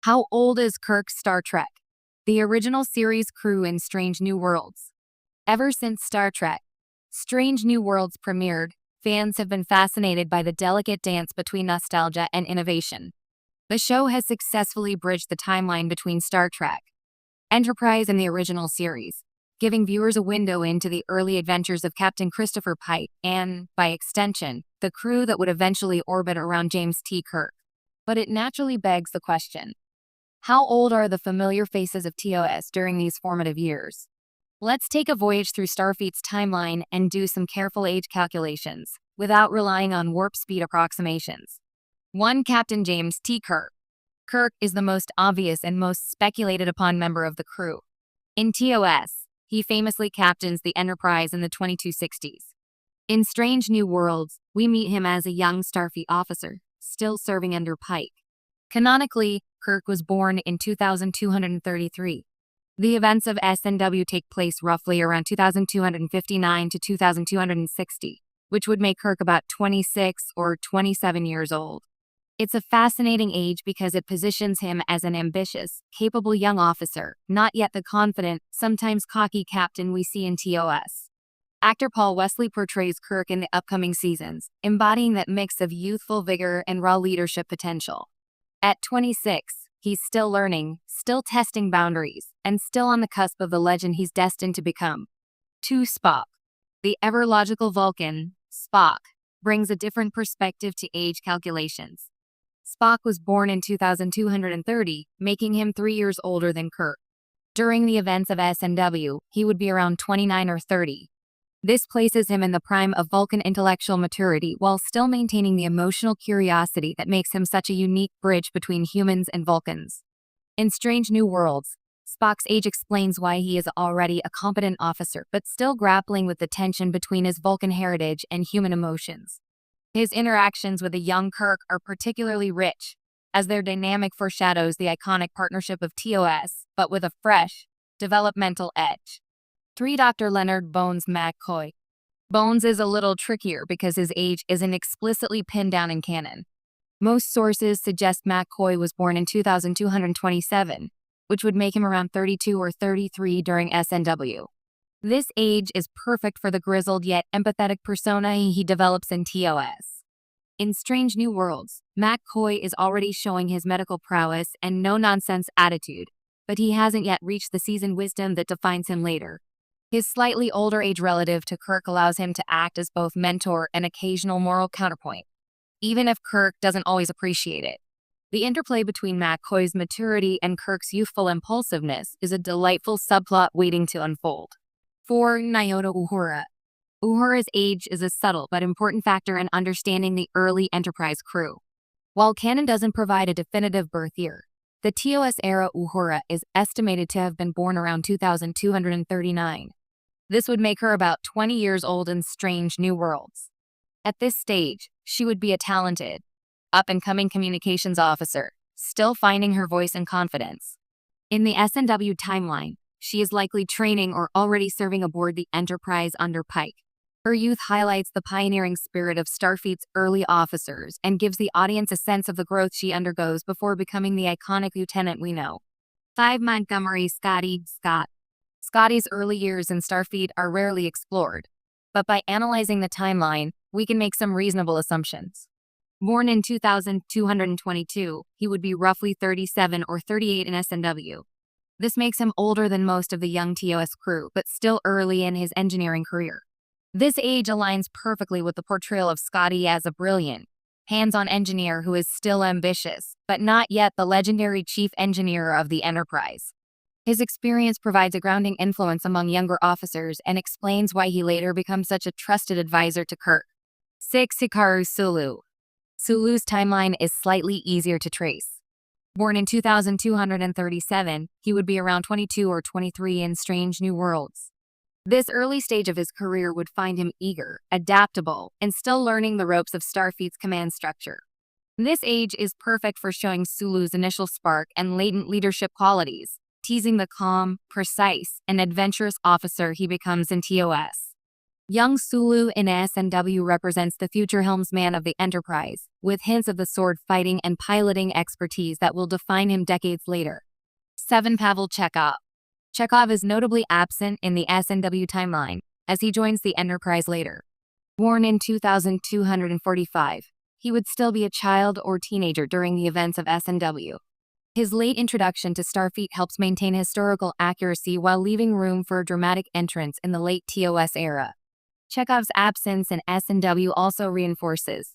How old is Kirk's Star Trek? The original series crew in Strange New Worlds. Ever since Star Trek, Strange New Worlds premiered, fans have been fascinated by the delicate dance between nostalgia and innovation. The show has successfully bridged the timeline between Star Trek, Enterprise, and the original series, giving viewers a window into the early adventures of Captain Christopher Pike and, by extension, the crew that would eventually orbit around James T. Kirk. But it naturally begs the question: how old are the familiar faces of TOS during these formative years? Let's take a voyage through Starfleet's timeline and do some careful age calculations, without relying on warp speed approximations. 1. Captain James T. Kirk. Kirk is the most obvious and most speculated upon member of the crew. In TOS, he famously captains the Enterprise in the 2260s. In Strange New Worlds, we meet him as a young Starfleet officer, still serving under Pike. Canonically, Kirk was born in 2233. The events of SNW take place roughly around 2259 to 2260, which would make Kirk about 26 or 27 years old. It's a fascinating age because it positions him as an ambitious, capable young officer, not yet the confident, sometimes cocky captain we see in TOS. Actor Paul Wesley portrays Kirk in the upcoming seasons, embodying that mix of youthful vigor and raw leadership potential. At 26, he's still learning, still testing boundaries, and still on the cusp of the legend he's destined to become. 2. Spock. The ever-logical Vulcan, Spock, brings a different perspective to age calculations. Spock was born in 2230, making him 3 years older than Kirk. During the events of SNW, he would be around 29 or 30. This places him in the prime of Vulcan intellectual maturity while still maintaining the emotional curiosity that makes him such a unique bridge between humans and Vulcans. In Strange New Worlds, Spock's age explains why he is already a competent officer but still grappling with the tension between his Vulcan heritage and human emotions. His interactions with a young Kirk are particularly rich, as their dynamic foreshadows the iconic partnership of TOS, but with a fresh, developmental edge. 3. Dr. Leonard Bones McCoy. Bones is a little trickier because his age isn't explicitly pinned down in canon. Most sources suggest McCoy was born in 2227, which would make him around 32 or 33 during SNW. This age is perfect for the grizzled yet empathetic persona he develops in TOS. In Strange New Worlds, McCoy is already showing his medical prowess and no-nonsense attitude, but he hasn't yet reached the seasoned wisdom that defines him later. His slightly older age relative to Kirk allows him to act as both mentor and occasional moral counterpoint, even if Kirk doesn't always appreciate it. The interplay between McCoy's maturity and Kirk's youthful impulsiveness is a delightful subplot waiting to unfold. 4. Nyota Uhura. Uhura's age is a subtle but important factor in understanding the early Enterprise crew. While canon doesn't provide a definitive birth year, the TOS-era Uhura is estimated to have been born around 2239. This would make her about 20 years old in Strange New Worlds. At this stage, she would be a talented, up-and-coming communications officer, still finding her voice and confidence. In the SNW timeline, she is likely training or already serving aboard the Enterprise under Pike. Her youth highlights the pioneering spirit of Starfleet's early officers and gives the audience a sense of the growth she undergoes before becoming the iconic lieutenant we know. 5. Montgomery Scott. Scotty's early years in Starfleet are rarely explored, but by analyzing the timeline, we can make some reasonable assumptions. Born in 2222, he would be roughly 37 or 38 in SNW. This makes him older than most of the young TOS crew, but still early in his engineering career. This age aligns perfectly with the portrayal of Scotty as a brilliant, hands-on engineer who is still ambitious, but not yet the legendary chief engineer of the Enterprise. His experience provides a grounding influence among younger officers and explains why he later becomes such a trusted advisor to Kirk. 6. Hikaru Sulu. Sulu's timeline is slightly easier to trace. Born in 2237, he would be around 22 or 23 in Strange New Worlds. This early stage of his career would find him eager, adaptable, and still learning the ropes of Starfleet's command structure. This age is perfect for showing Sulu's initial spark and latent leadership qualities, teasing the calm, precise, and adventurous officer he becomes in TOS. Young Sulu in S&W represents the future helmsman of the Enterprise, with hints of the sword fighting and piloting expertise that will define him decades later. 7. Pavel Chekhov. Chekhov is notably absent in the S&W timeline, as he joins the Enterprise later. Born in 2245, he would still be a child or teenager during the events of S&W. His late introduction to Starfleet helps maintain historical accuracy while leaving room for a dramatic entrance in the late TOS era. Chekhov's absence in S&W also reinforces